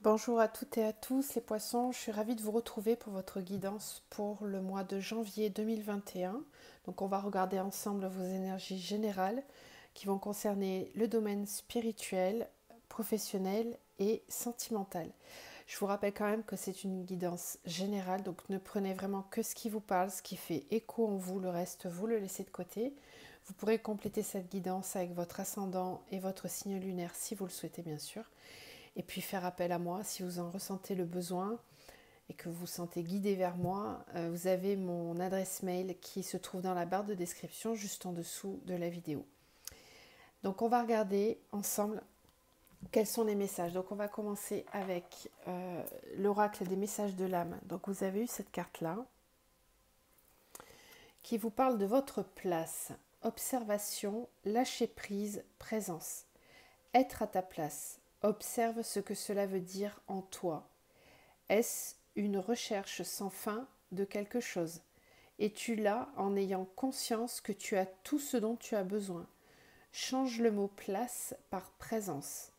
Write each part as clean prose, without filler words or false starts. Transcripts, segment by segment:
Bonjour à toutes et à tous les poissons, je suis ravie de vous retrouver pour votre guidance pour le mois de janvier 2021. Donc on va regarder ensemble vos énergies générales qui vont concerner le domaine spirituel, professionnel et sentimental. Je vous rappelle quand même que c'est une guidance générale, donc ne prenez vraiment que ce qui vous parle, ce qui fait écho en vous, le reste vous le laissez de côté. Vous pourrez compléter cette guidance avec votre ascendant et votre signe lunaire si vous le souhaitez bien sûr. Et puis faire appel à moi si vous en ressentez le besoin et que vous vous sentez guidé vers moi. Vous avez mon adresse mail qui se trouve dans la barre de description juste en dessous de la vidéo. Donc on va regarder ensemble quels sont les messages. Donc on va commencer avec l'oracle des messages de l'âme. Donc vous avez eu cette carte-là qui vous parle de votre place. Observation, lâcher prise, présence. Être à ta place. Observe ce que cela veut dire en toi. Est-ce une recherche sans fin de quelque chose? Es-tu là en ayant conscience que tu as tout ce dont tu as besoin? Change le mot place par présence.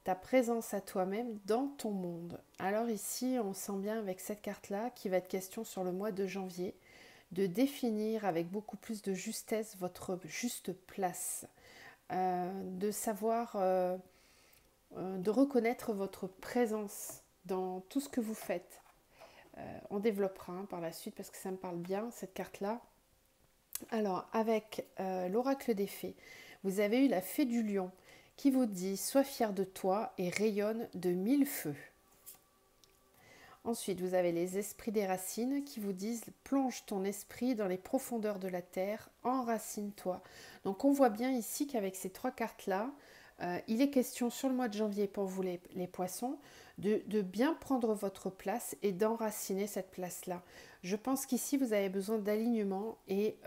Ta présence à toi-même dans ton monde. Alors ici, on sent bien avec cette carte-là qui va être question sur le mois de janvier de définir avec beaucoup plus de justesse votre juste place, de savoir, de reconnaître votre présence dans tout ce que vous faites. On développera par la suite parce que ça me parle bien cette carte-là. Alors avec l'oracle des fées, vous avez eu la fée du lion qui vous dit « Sois fier de toi et rayonne de mille feux ». Ensuite, vous avez les esprits des racines qui vous disent « Plonge ton esprit dans les profondeurs de la terre, enracine-toi ». Donc on voit bien ici qu'avec ces trois cartes-là, il est question sur le mois de janvier pour vous les poissons de bien prendre votre place et d'enraciner cette place-là. Je pense qu'ici vous avez besoin d'alignement et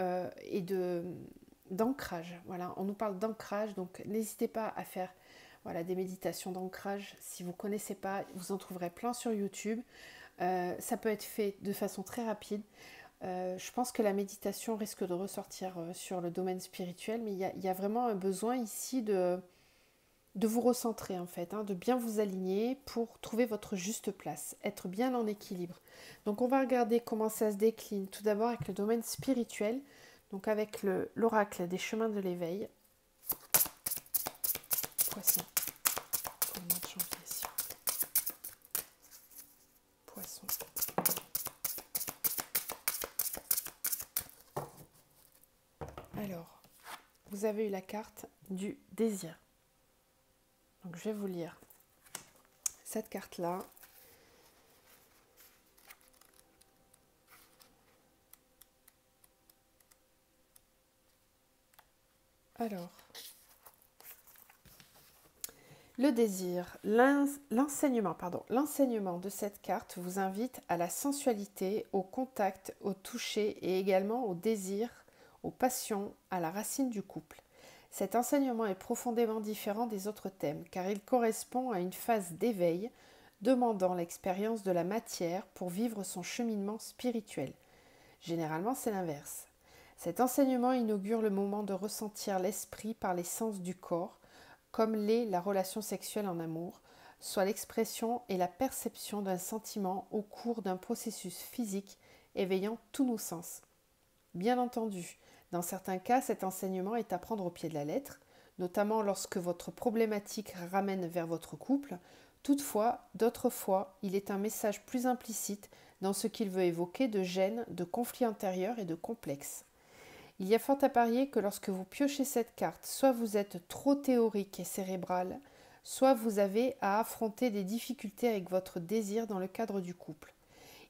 d'ancrage. Voilà, on nous parle d'ancrage, donc n'hésitez pas à faire des méditations d'ancrage. Si vous ne connaissez pas, vous en trouverez plein sur YouTube. Ça peut être fait de façon très rapide. Je pense que la méditation risque de ressortir sur le domaine spirituel, mais il y a vraiment un besoin ici de vous recentrer en fait, de bien vous aligner pour trouver votre juste place, être bien en équilibre. Donc on va regarder comment ça se décline tout d'abord avec le domaine spirituel, donc avec l'oracle des chemins de l'éveil. Poisson, pour le mois de janvier ici. Poisson. Alors, vous avez eu la carte du désir. Donc je vais vous lire cette carte-là. Alors, le désir, l'enseignement de cette carte vous invite à la sensualité, au contact, au toucher et également au désir, aux passions, à la racine du couple. Cet enseignement est profondément différent des autres thèmes car il correspond à une phase d'éveil demandant l'expérience de la matière pour vivre son cheminement spirituel. Généralement, c'est l'inverse. Cet enseignement inaugure le moment de ressentir l'esprit par les sens du corps, comme l'est la relation sexuelle en amour, soit l'expression et la perception d'un sentiment au cours d'un processus physique éveillant tous nos sens. Bien entendu, dans certains cas, cet enseignement est à prendre au pied de la lettre, notamment lorsque votre problématique ramène vers votre couple. Toutefois, d'autres fois, il est un message plus implicite dans ce qu'il veut évoquer de gêne, de conflits intérieurs et de complexes. Il y a fort à parier que lorsque vous piochez cette carte, soit vous êtes trop théorique et cérébral, soit vous avez à affronter des difficultés avec votre désir dans le cadre du couple.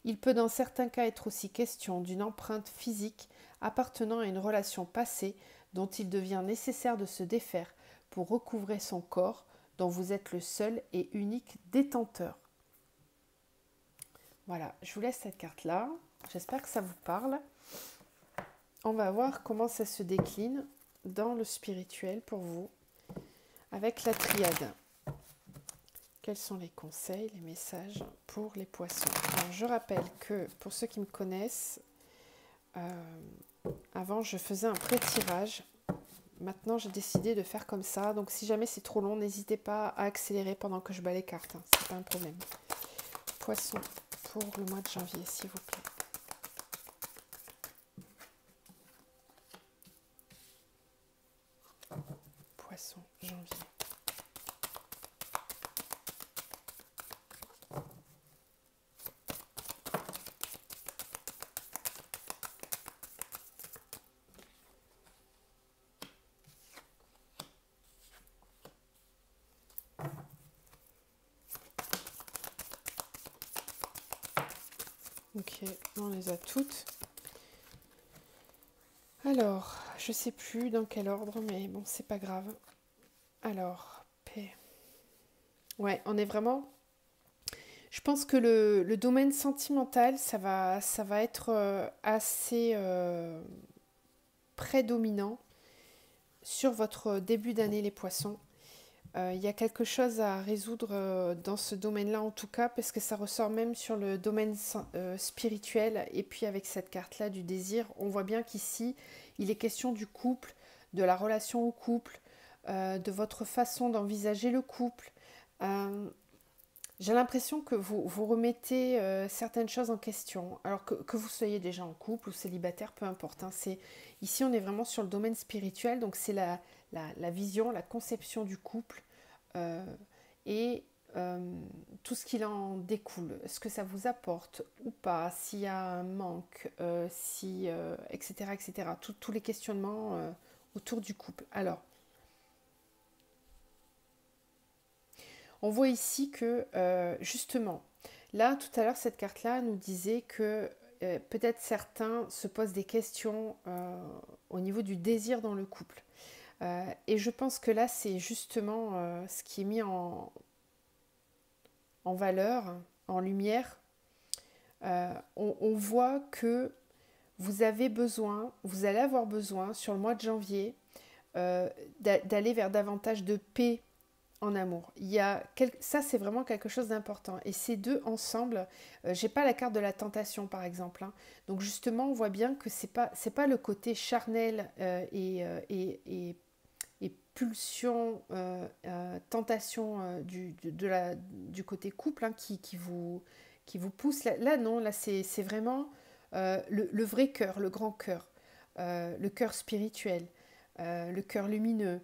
Il peut dans certains cas être aussi question d'une empreinte physique appartenant à une relation passée dont il devient nécessaire de se défaire pour recouvrer son corps dont vous êtes le seul et unique détenteur. Voilà, je vous laisse cette carte-là. J'espère que ça vous parle. On va voir comment ça se décline dans le spirituel pour vous avec la triade. Quels sont les conseils, les messages pour les poissons? Alors, je rappelle que pour ceux qui me connaissent, avant je faisais un pré-tirage maintenant j'ai décidé de faire comme ça. Donc si jamais c'est trop long, n'hésitez pas à accélérer pendant que je bats les cartes. Hein. C'est pas un problème. Poisson pour le mois de janvier, s'il vous plaît. Poisson, janvier. Ok, on les a toutes. Alors, je sais plus dans quel ordre, mais bon, c'est pas grave. Alors, P. Ouais, on est vraiment... Je pense que le domaine sentimental, ça va être assez prédominant sur votre début d'année, les poissons. Il y a quelque chose à résoudre dans ce domaine-là en tout cas, parce que ça ressort même sur le domaine spirituel. Et puis avec cette carte-là du désir, on voit bien qu'ici, il est question du couple, de la relation au couple, de votre façon d'envisager le couple. J'ai l'impression que vous remettez certaines choses en question. Alors que vous soyez déjà en couple ou célibataire, peu importe. Hein, ici, on est vraiment sur le domaine spirituel, donc c'est la vision, la conception du couple. Euh, et tout ce qu'il en découle, ce que ça vous apporte ou pas, s'il y a un manque, etc., etc. Tous les questionnements autour du couple. Alors, on voit ici que, justement, là, tout à l'heure, cette carte-là nous disait que peut-être certains se posent des questions au niveau du désir dans le couple. Et je pense que là, c'est justement ce qui est mis en valeur, en lumière. On voit que vous allez avoir besoin sur le mois de janvier d'aller vers davantage de paix en amour. Ça, c'est vraiment quelque chose d'important. Et ces deux ensemble, j'ai pas la carte de la tentation par exemple. Hein. Donc justement, on voit bien que c'est pas le côté charnel et pulsion, tentation du côté couple hein, qui vous pousse. Là non, là c'est vraiment le vrai cœur, le grand cœur, le cœur spirituel, le cœur lumineux.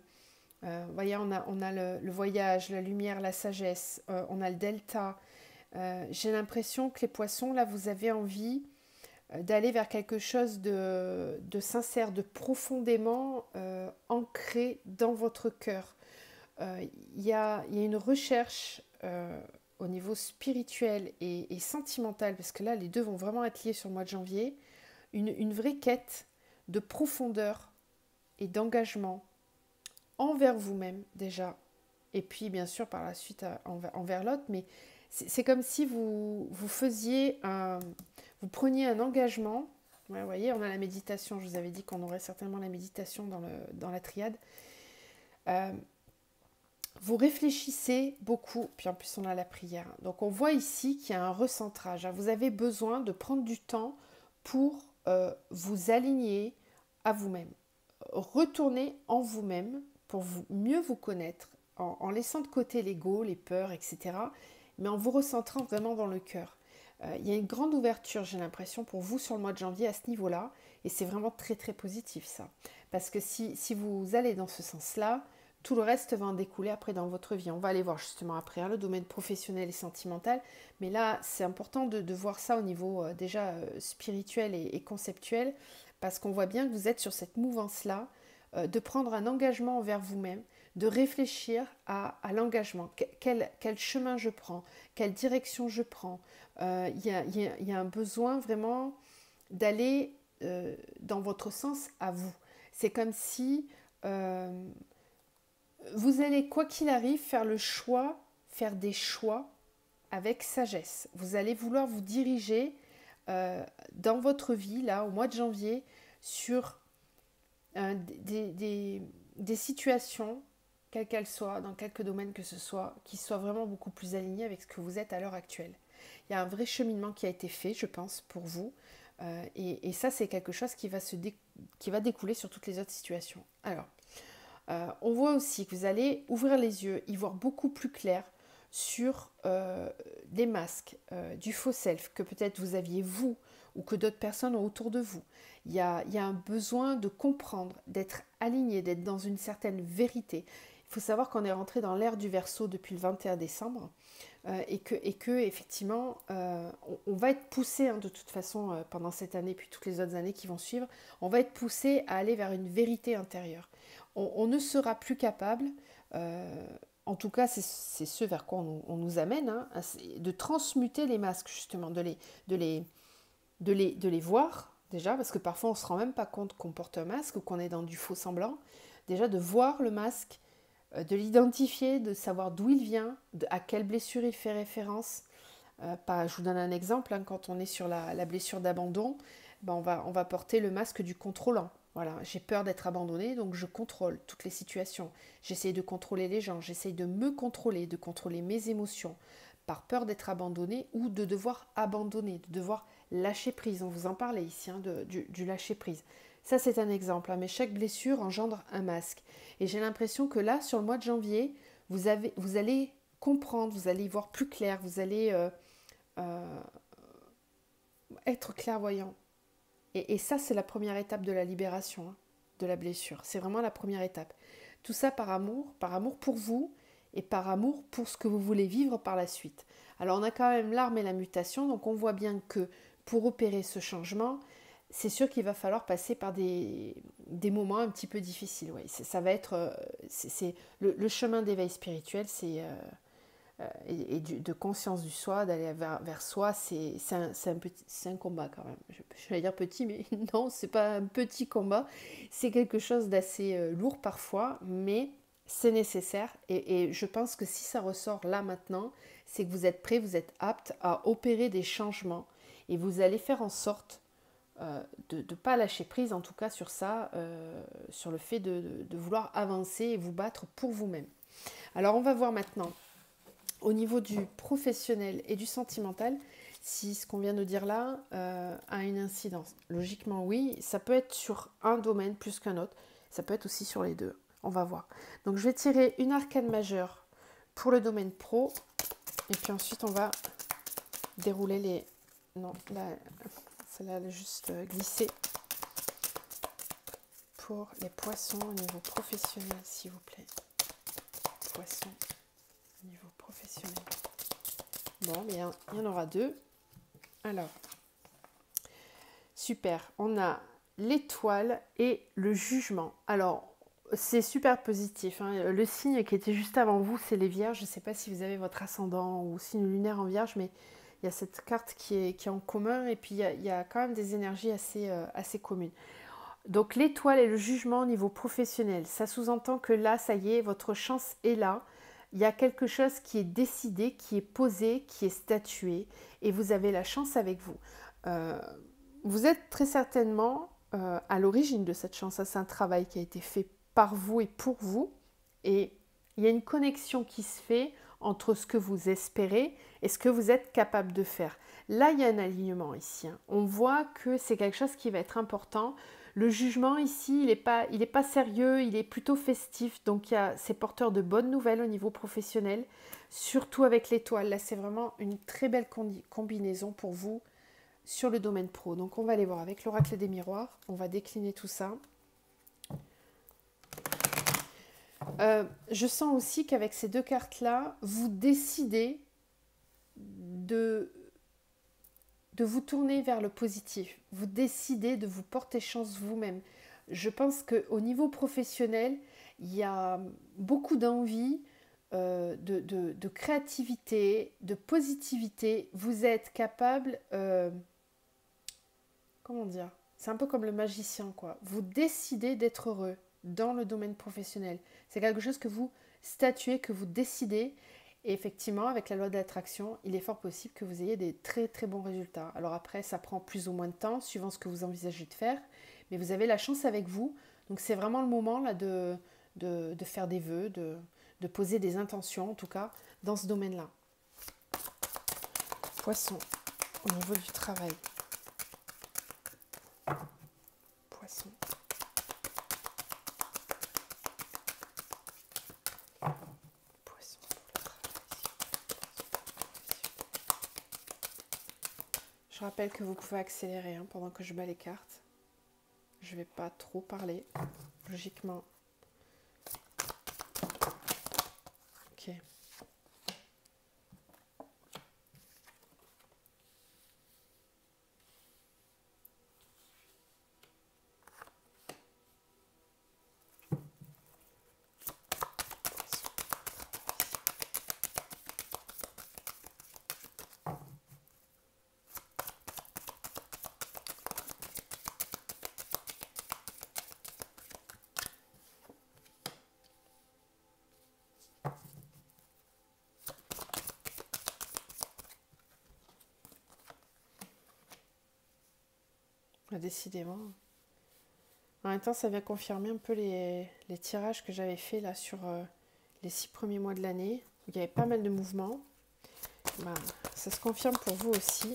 Vous voyez, on a le voyage, la lumière, la sagesse, on a le delta. J'ai l'impression que les poissons, là, vous avez envie d'aller vers quelque chose de sincère, de profondément ancré dans votre cœur. Il y a une recherche au niveau spirituel et sentimental, parce que là, les deux vont vraiment être liés sur le mois de janvier, une vraie quête de profondeur et d'engagement envers vous-même déjà, et puis bien sûr par la suite envers l'autre, mais c'est comme si vous preniez un engagement. Ouais, vous voyez, on a la méditation, je vous avais dit qu'on aurait certainement la méditation dans la triade. Vous réfléchissez beaucoup, puis en plus on a la prière. Donc on voit ici qu'il y a un recentrage. Vous avez besoin de prendre du temps pour vous aligner à vous-même. Retournez en vous-même pour mieux vous connaître, en laissant de côté l'ego, les peurs, etc., mais en vous recentrant vraiment dans le cœur. Il y a une grande ouverture, j'ai l'impression, pour vous sur le mois de janvier à ce niveau-là, et c'est vraiment très très positif ça. Parce que si vous allez dans ce sens-là, tout le reste va en découler après dans votre vie. On va aller voir justement après hein, le domaine professionnel et sentimental, mais là c'est important de voir ça au niveau déjà spirituel et conceptuel, parce qu'on voit bien que vous êtes sur cette mouvance-là, de prendre un engagement envers vous-même, de réfléchir à l'engagement, quel chemin je prends, quelle direction je prends. Il y a un besoin vraiment d'aller dans votre sens à vous. C'est comme si vous allez, quoi qu'il arrive, faire des choix avec sagesse. Vous allez vouloir vous diriger dans votre vie, là, au mois de janvier, sur des situations, quelles qu'elles soient, dans quelques domaines que ce soit, qui soient vraiment beaucoup plus alignées avec ce que vous êtes à l'heure actuelle. Il y a un vrai cheminement qui a été fait, je pense, pour vous. Et ça, c'est quelque chose qui va découler sur toutes les autres situations. Alors, On voit aussi que vous allez ouvrir les yeux, y voir beaucoup plus clair sur des masques, du faux self que peut-être vous aviez vous ou que d'autres personnes ont autour de vous. Il y a un besoin de comprendre, d'être aligné, d'être dans une certaine vérité. Il faut savoir qu'on est rentré dans l'ère du Verseau depuis le 21 décembre et que effectivement, on va être poussé de toute façon pendant cette année puis toutes les autres années qui vont suivre, on va être poussé à aller vers une vérité intérieure. On ne sera plus capable, en tout cas c'est ce vers quoi on nous amène, de transmuter les masques justement, de les voir déjà, parce que parfois on ne se rend même pas compte qu'on porte un masque ou qu'on est dans du faux semblant, déjà de voir le masque, de l'identifier, de savoir d'où il vient, à quelle blessure il fait référence. Je vous donne un exemple, quand on est sur la blessure d'abandon, on va porter le masque du contrôlant. Voilà, j'ai peur d'être abandonnée, donc je contrôle toutes les situations. J'essaye de contrôler les gens, j'essaye de me contrôler, de contrôler mes émotions, par peur d'être abandonnée ou de devoir abandonner, de devoir lâcher prise. On vous en parlait ici, du lâcher prise. Ça, c'est un exemple, mais chaque blessure engendre un masque. Et j'ai l'impression que là, sur le mois de janvier, vous allez comprendre, vous allez y voir plus clair, vous allez être clairvoyant. Et ça, c'est la première étape de la libération, de la blessure. C'est vraiment la première étape. Tout ça par amour pour vous et par amour pour ce que vous voulez vivre par la suite. Alors, on a quand même l'arme et la mutation, donc on voit bien que pour opérer ce changement, c'est sûr qu'il va falloir passer par des moments un petit peu difficiles. Ouais. Ça va être le chemin d'éveil spirituel, et de conscience du soi, d'aller vers soi, c'est un combat quand même. Je vais dire petit, mais non, c'est pas un petit combat. C'est quelque chose d'assez lourd parfois, mais c'est nécessaire. Et je pense que si ça ressort là maintenant, c'est que vous êtes prêts, vous êtes aptes à opérer des changements. Et vous allez faire en sorte de ne pas lâcher prise, en tout cas sur ça, sur le fait de vouloir avancer et vous battre pour vous-même. Alors on va voir maintenant au niveau du professionnel et du sentimental, si ce qu'on vient de dire là a une incidence. Logiquement, oui, ça peut être sur un domaine plus qu'un autre, ça peut être aussi sur les deux. On va voir. Donc, je vais tirer une arcane majeure pour le domaine pro, et puis ensuite, on va dérouler les... Non, là, celle-là, elle a juste glissé. Pour les poissons au niveau professionnel, s'il vous plaît. Poissons au niveau professionnel. Bon, mais il y en aura deux. Alors, super. On a l'étoile et le jugement. Alors, c'est super positif. Le signe qui était juste avant vous, c'est les vierges. Je ne sais pas si vous avez votre ascendant ou signe lunaire en vierge, mais il y a cette carte qui est en commun. Et puis, il y a quand même des énergies assez communes. Donc, l'étoile et le jugement au niveau professionnel. Ça sous-entend que là, ça y est, votre chance est là. Il y a quelque chose qui est décidé, qui est posé, qui est statué, et vous avez la chance avec vous. Vous êtes très certainement à l'origine de cette chance. Ça, c'est un travail qui a été fait par vous et pour vous. Et il y a une connexion qui se fait entre ce que vous espérez et ce que vous êtes capable de faire. Là, il y a un alignement ici. On voit que c'est quelque chose qui va être important. Le jugement ici, il est pas sérieux, il est plutôt festif. Donc, c'est porteur de bonnes nouvelles au niveau professionnel, surtout avec l'étoile. Là, c'est vraiment une très belle combinaison pour vous sur le domaine pro. Donc, on va aller voir avec l'oracle des miroirs. On va décliner tout ça. Je sens aussi qu'avec ces deux cartes-là, vous décidez de vous tourner vers le positif. Vous décidez de vous porter chance vous-même. Je pense qu'au niveau professionnel, il y a beaucoup d'envie, de créativité, de positivité. Vous êtes capable, comment dire, c'est un peu comme le magicien, quoi. Vous décidez d'être heureux dans le domaine professionnel. C'est quelque chose que vous statuez, que vous décidez. Et effectivement, avec la loi de l'attraction, il est fort possible que vous ayez des très très bons résultats. Alors après, ça prend plus ou moins de temps, suivant ce que vous envisagez de faire. Mais vous avez la chance avec vous. Donc c'est vraiment le moment là de faire des vœux, de poser des intentions, en tout cas, dans ce domaine-là. Poisson, au niveau du travail. Poisson. rappelle que vous pouvez accélérer hein, pendant que je bats les cartes. Je ne vais pas trop parler, logiquement. Ok. Décidément. En même temps, ça vient confirmer un peu les tirages que j'avais fait là sur les 6 premiers mois de l'année. Il y avait pas mal de mouvements. Ben, ça se confirme pour vous aussi.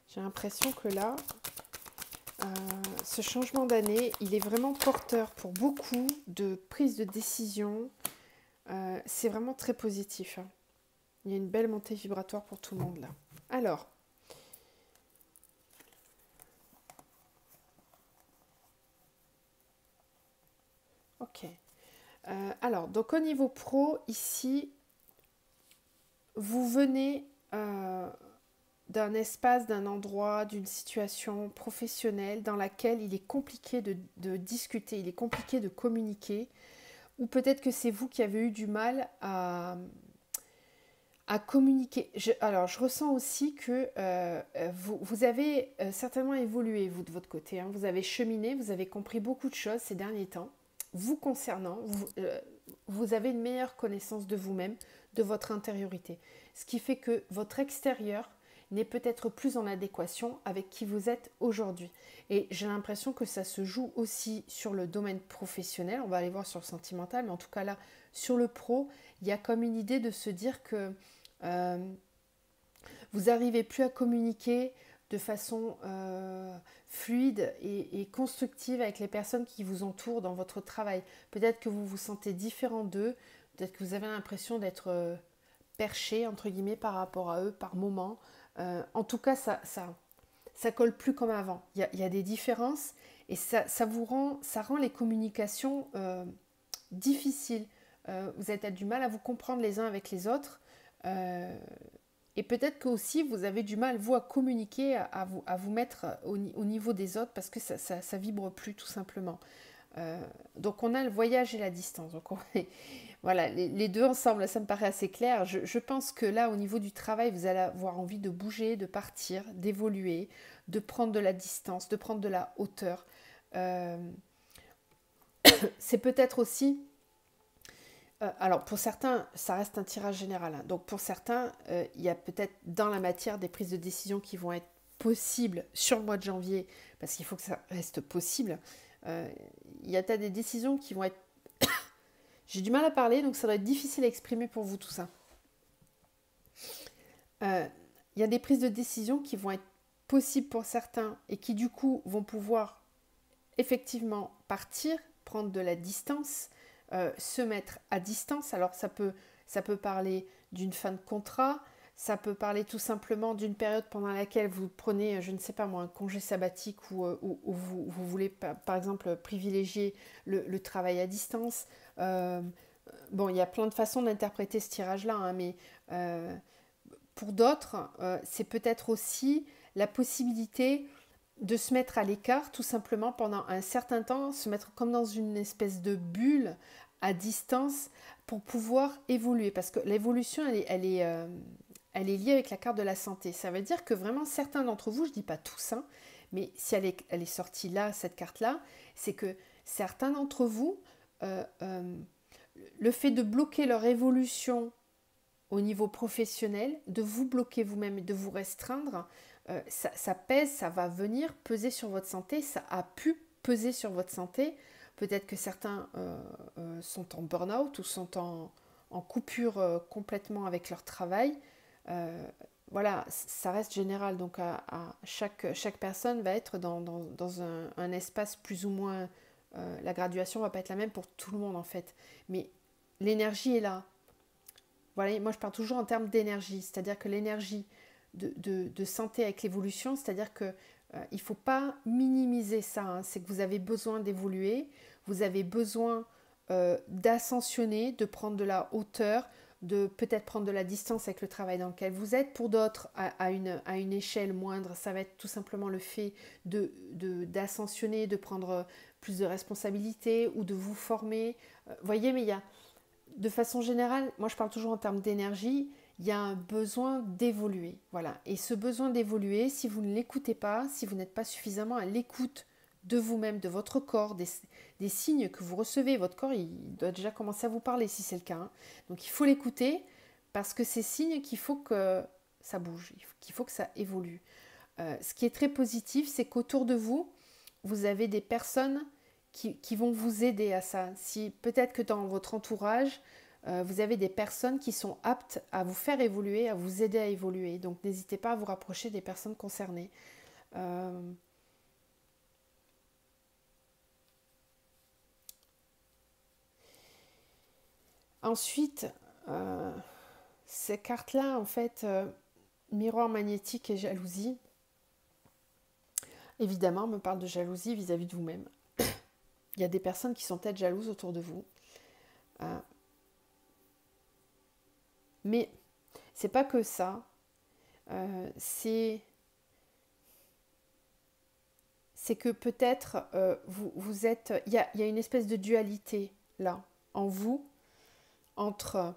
J'ai l'impression que là, ce changement d'année, il est vraiment porteur pour beaucoup de prises de décision. C'est vraiment très positif. Hein. Il y a une belle montée vibratoire pour tout le monde là. Alors, ok. Alors, donc au niveau pro, ici, vous venez d'un espace, d'un endroit, d'une situation professionnelle dans laquelle il est compliqué de discuter, il est compliqué de communiquer, ou peut-être que c'est vous qui avez eu du mal à communiquer. Alors, je ressens aussi que vous avez certainement évolué, vous, de votre côté. Hein. Vous avez cheminé, vous avez compris beaucoup de choses ces derniers temps. Vous concernant, vous avez une meilleure connaissance de vous-même, de votre intériorité. Ce qui fait que votre extérieur n'est peut-être plus en adéquation avec qui vous êtes aujourd'hui. Et j'ai l'impression que ça se joue aussi sur le domaine professionnel. On va aller voir sur le sentimental, mais en tout cas là, sur le pro, il y a comme une idée de se dire que vous n'arrivez plus à communiquer de façon fluide et constructive avec les personnes qui vous entourent dans votre travail. Peut-être que vous vous sentez différent d'eux, peut-être que vous avez l'impression d'être perché, entre guillemets, par rapport à eux, par moment. En tout cas, ça colle plus comme avant. Il y a des différences et ça rend les communications difficiles. Vous avez du mal à vous comprendre les uns avec les autres. Et peut-être que aussi vous avez du mal, vous, à communiquer, à vous mettre au niveau des autres parce que ça vibre plus, tout simplement. Donc on a le voyage et la distance. Donc voilà, les deux ensemble, ça me paraît assez clair. Je pense que là, au niveau du travail, vous allez avoir envie de bouger, de partir, d'évoluer, de prendre de la distance, de prendre de la hauteur. C'est peut-être aussi... alors pour certains, ça reste un tirage général. Hein. Donc pour certains, il y a peut-être dans la matière des prises de décision qui vont être possibles sur le mois de janvier, parce qu'il faut que ça reste possible. Il y a peut-être des décisions qui vont être... J'ai du mal à parler, donc ça doit être difficile à exprimer pour vous tout ça. Il y a des prises de décision qui vont être possibles pour certains et qui du coup vont pouvoir effectivement partir, prendre de la distance, se mettre à distance. Alors ça peut parler d'une fin de contrat, ça peut parler tout simplement d'une période pendant laquelle vous prenez, je ne sais pas moi, un congé sabbatique ou vous voulez par exemple privilégier le travail à distance. Bon, il y a plein de façons d'interpréter ce tirage-là, hein, mais pour d'autres, c'est peut-être aussi la possibilité de se mettre à l'écart tout simplement pendant un certain temps, se mettre comme dans une espèce de bulle à distance pour pouvoir évoluer. Parce que l'évolution, elle est liée avec la carte de la santé. Ça veut dire que vraiment certains d'entre vous, je ne dis pas tous, hein, mais si elle est sortie là, cette carte-là, c'est que certains d'entre vous, le fait de bloquer leur évolution au niveau professionnel, de vous bloquer vous-même et de vous restreindre, ça pèse, ça va venir peser sur votre santé, ça a pu peser sur votre santé. Peut-être que certains sont en burn-out ou sont en coupure complètement avec leur travail. Voilà, ça reste général, donc chaque personne va être dans un espace plus ou moins la graduation ne va pas être la même pour tout le monde en fait. Mais l'énergie est là. Voilà, moi je parle toujours en termes d'énergie, c'est-à-dire que l'énergie de santé avec l'évolution, c'est-à-dire que il ne faut pas minimiser ça, hein. C'est que vous avez besoin d'évoluer, vous avez besoin d'ascensionner, de prendre de la hauteur, de peut-être prendre de la distance avec le travail dans lequel vous êtes. Pour d'autres, à une échelle moindre, ça va être tout simplement le fait d'ascensionner, de prendre plus de responsabilités ou de vous former. Voyez, mais il y a, de façon générale, moi je parle toujours en termes d'énergie, il y a un besoin d'évoluer. Voilà. Et ce besoin d'évoluer, si vous ne l'écoutez pas, si vous n'êtes pas suffisamment à l'écoute de vous-même, de votre corps, des signes que vous recevez, votre corps, il doit déjà commencer à vous parler si c'est le cas, hein. Donc il faut l'écouter parce que c'est signe qu'il faut que ça bouge, qu'il faut que ça évolue. Ce qui est très positif, c'est qu'autour de vous, vous avez des personnes qui vont vous aider à ça. Si peut-être que dans votre entourage, vous avez des personnes qui sont aptes à vous faire évoluer, à vous aider à évoluer. Donc n'hésitez pas à vous rapprocher des personnes concernées. Ensuite, ces cartes-là, en fait, miroir magnétique et jalousie, évidemment, me parle de jalousie vis-à-vis de vous-même. Il y a des personnes qui sont peut-être jalouses autour de vous. Mais c'est pas que ça. C'est que peut-être vous êtes... Il y a une espèce de dualité là, en vous, entre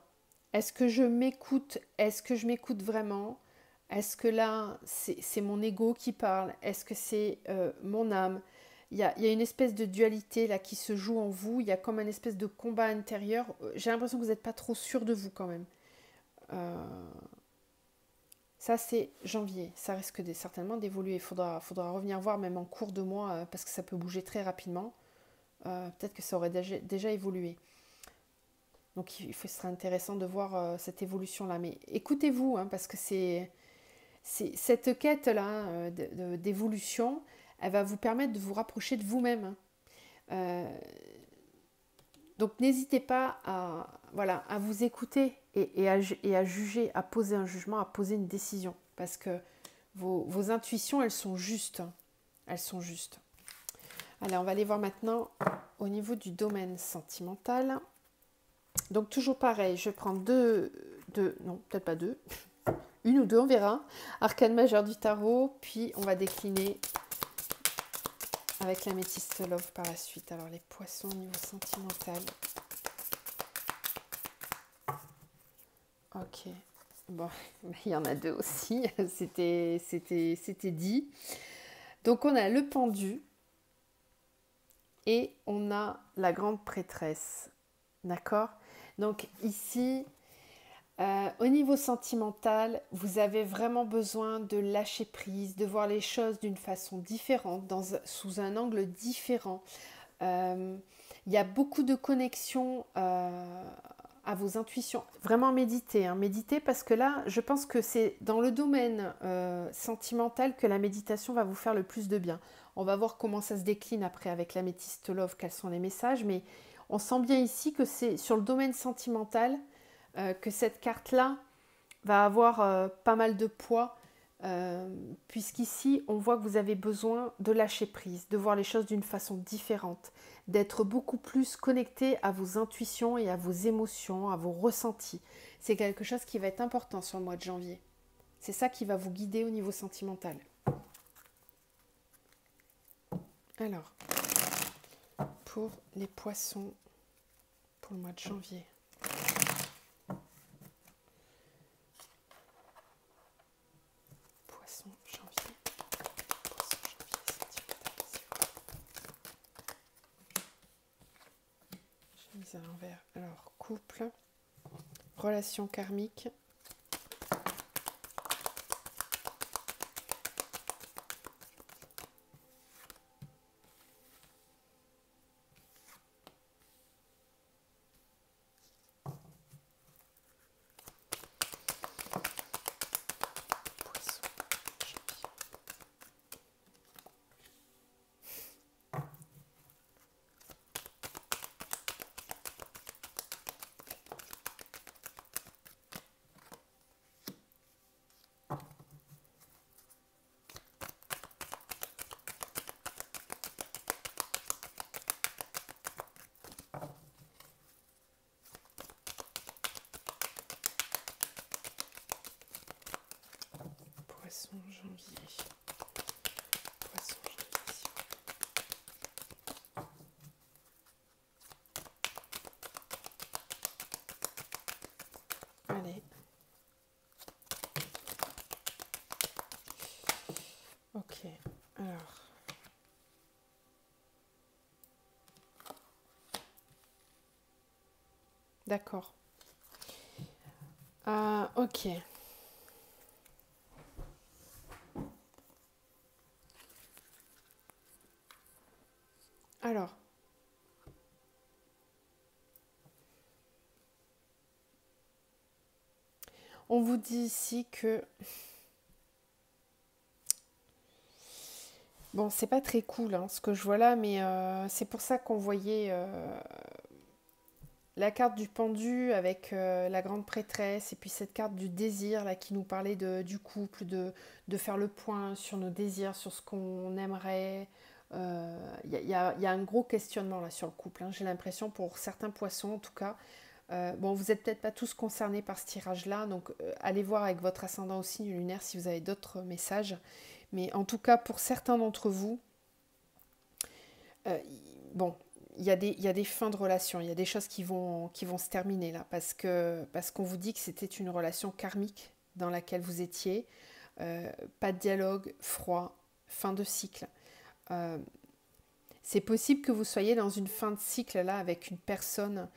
est-ce que je m'écoute, est-ce que je m'écoute vraiment, est-ce que là c'est mon ego qui parle, est-ce que c'est mon âme. Il y a une espèce de dualité là qui se joue en vous, il y a comme un espèce de combat intérieur. J'ai l'impression que vous n'êtes pas trop sûr de vous quand même. Ça c'est janvier, ça risque certainement d'évoluer. Il faudra revenir voir même en cours de mois parce que ça peut bouger très rapidement. Peut-être que ça aurait déjà évolué. Donc ce serait intéressant de voir cette évolution-là. Mais écoutez-vous, hein, parce que c'est cette quête-là d'évolution, elle va vous permettre de vous rapprocher de vous-même. Donc n'hésitez pas à vous écouter et à juger, à poser un jugement, à poser une décision. Parce que vos intuitions, elles sont justes. Elles sont justes. Allez, on va aller voir maintenant au niveau du domaine sentimental. Donc toujours pareil, je prends non, peut-être pas deux, une ou deux, on verra. Arcane majeur du tarot, puis on va décliner avec l'améthyste love par la suite. Alors les poissons au niveau sentimental. Ok, bon, il y en a deux aussi, c'était dit. Donc on a le pendu et on a la grande prêtresse, d'accord? Donc ici, au niveau sentimental, vous avez vraiment besoin de lâcher prise, de voir les choses d'une façon différente, sous un angle différent. Il y a beaucoup de connexions à vos intuitions. Vraiment méditer, hein, méditer parce que là, je pense que c'est dans le domaine sentimental que la méditation va vous faire le plus de bien. On va voir comment ça se décline après avec l'améthyste love, quels sont les messages, mais on sent bien ici que c'est sur le domaine sentimental que cette carte-là va avoir pas mal de poids, puisqu'ici, on voit que vous avez besoin de lâcher prise, de voir les choses d'une façon différente, d'être beaucoup plus connecté à vos intuitions et à vos émotions, à vos ressentis. C'est quelque chose qui va être important sur le mois de janvier. C'est ça qui va vous guider au niveau sentimental. Alors, pour les poissons, pour le mois de janvier. Poisson janvier, sentimental. J'ai mis à l'envers. Alors, couple, relation karmique. janvier. Poisson janvier. Allez. Ok, alors. D'accord. Ok. Alors. On vous dit ici que... Bon, c'est pas très cool hein, ce que je vois là, mais c'est pour ça qu'on voyait la carte du pendu avec la grande prêtresse et puis cette carte du désir là qui nous parlait du couple, de faire le point sur nos désirs, sur ce qu'on aimerait. Il y a un gros questionnement là sur le couple, hein. J'ai l'impression pour certains poissons en tout cas. Bon, vous n'êtes peut-être pas tous concernés par ce tirage-là, donc allez voir avec votre ascendant au signe lunaire si vous avez d'autres messages. Mais en tout cas, pour certains d'entre vous, euh, bon, il y a des fins de relation, il y a des choses qui vont se terminer là, parce qu'on vous dit que c'était une relation karmique dans laquelle vous étiez. Pas de dialogue, froid, fin de cycle. Euh, c'est possible que vous soyez dans une fin de cycle là avec une personne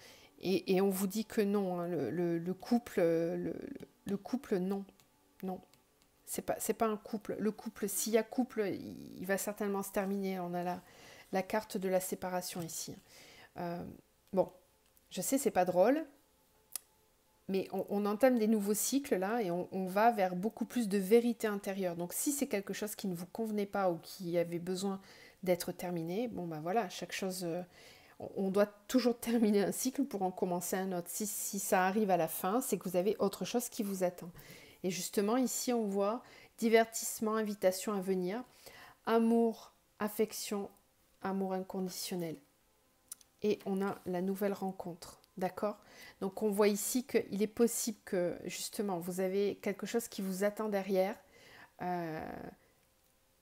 et on vous dit que non, hein, le couple, non, non. C'est pas un couple. Le couple, s'il y a couple, il va certainement se terminer. On a la carte de la séparation ici. Euh, bon, je sais, c'est pas drôle, mais on entame des nouveaux cycles là et on va vers beaucoup plus de vérité intérieure. Donc si c'est quelque chose qui ne vous convenait pas ou qui avait besoin d'être terminé, bon ben voilà, chaque chose, on doit toujours terminer un cycle pour en commencer un autre. Si ça arrive à la fin, c'est que vous avez autre chose qui vous attend. Et justement, ici, on voit divertissement, invitation à venir, amour, affection, amour inconditionnel. Et on a la nouvelle rencontre, d'accord? Donc on voit ici qu'il est possible que, justement, vous avez quelque chose qui vous attend derrière, euh,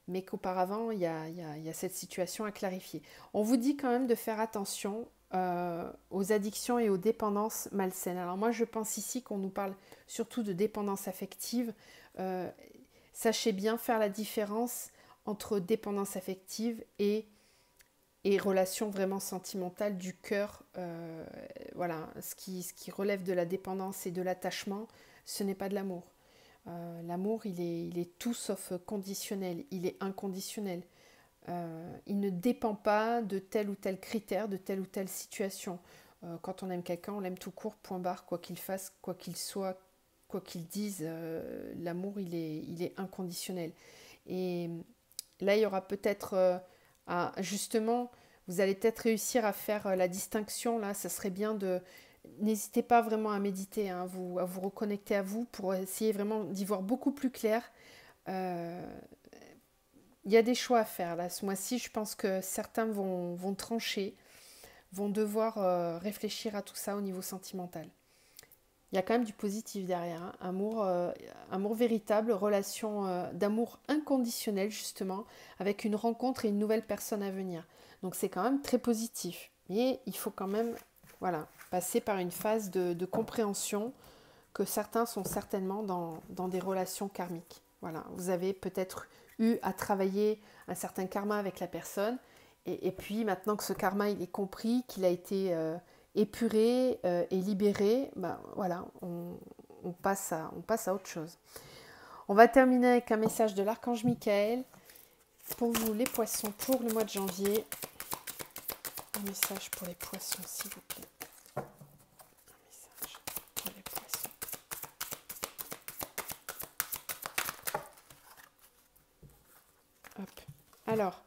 mais qu'auparavant, il y a cette situation à clarifier. On vous dit quand même de faire attention aux addictions et aux dépendances malsaines. Alors moi, je pense ici qu'on nous parle surtout de dépendance affective. Euh, Sachez bien faire la différence entre dépendance affective et relation vraiment sentimentale du cœur. Voilà, ce qui relève de la dépendance et de l'attachement, ce n'est pas de l'amour. L'amour, il est tout sauf conditionnel, il est inconditionnel. Il ne dépend pas de tel ou tel critère, de telle ou telle situation. Quand on aime quelqu'un, on l'aime tout court, point barre, quoi qu'il fasse, quoi qu'il soit, quoi qu'il dise, l'amour, il est inconditionnel. Et là, il y aura peut-être, justement, vous allez peut-être réussir à faire la distinction, là, ça serait bien de... N'hésitez pas vraiment à méditer, hein, à vous reconnecter à vous pour essayer vraiment d'y voir beaucoup plus clair. Euh, il y a des choix à faire. Là, ce mois-ci, je pense que certains vont trancher, vont devoir réfléchir à tout ça au niveau sentimental. Il y a quand même du positif derrière, hein. Amour véritable, relation d'amour inconditionnel justement, avec une rencontre et une nouvelle personne à venir. Donc c'est quand même très positif. Mais il faut quand même voilà, passer par une phase de compréhension que certains sont certainement dans des relations karmiques. Voilà, vous avez peut-être eu à travailler un certain karma avec la personne, et puis maintenant que ce karma il est compris, qu'il a été épuré et libéré, ben voilà, on passe à autre chose. On va terminer avec un message de l'archange Michael pour vous les poissons pour le mois de janvier. Un message pour les poissons s'il vous plaît. Un message pour les poissons. Hop. Alors,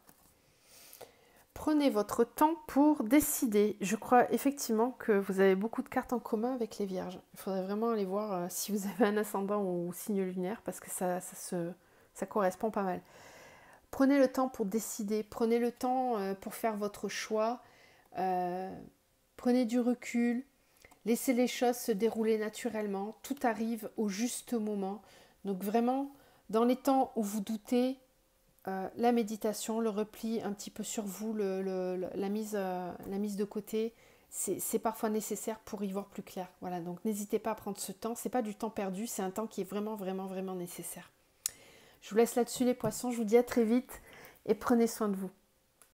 prenez votre temps pour décider. Je crois effectivement que vous avez beaucoup de cartes en commun avec les vierges. Il faudrait vraiment aller voir si vous avez un ascendant ou signe lunaire parce que ça correspond pas mal. Prenez le temps pour décider. Prenez le temps pour faire votre choix. Prenez du recul. Laissez les choses se dérouler naturellement. Tout arrive au juste moment. Donc vraiment, Dans les temps où vous doutez, la méditation, le repli un petit peu sur vous, la mise de côté, c'est parfois nécessaire pour y voir plus clair. Voilà, donc n'hésitez pas à prendre ce temps. C'est pas du temps perdu, c'est un temps qui est vraiment, vraiment, vraiment nécessaire. Je vous laisse là-dessus les poissons. Je vous dis à très vite et prenez soin de vous.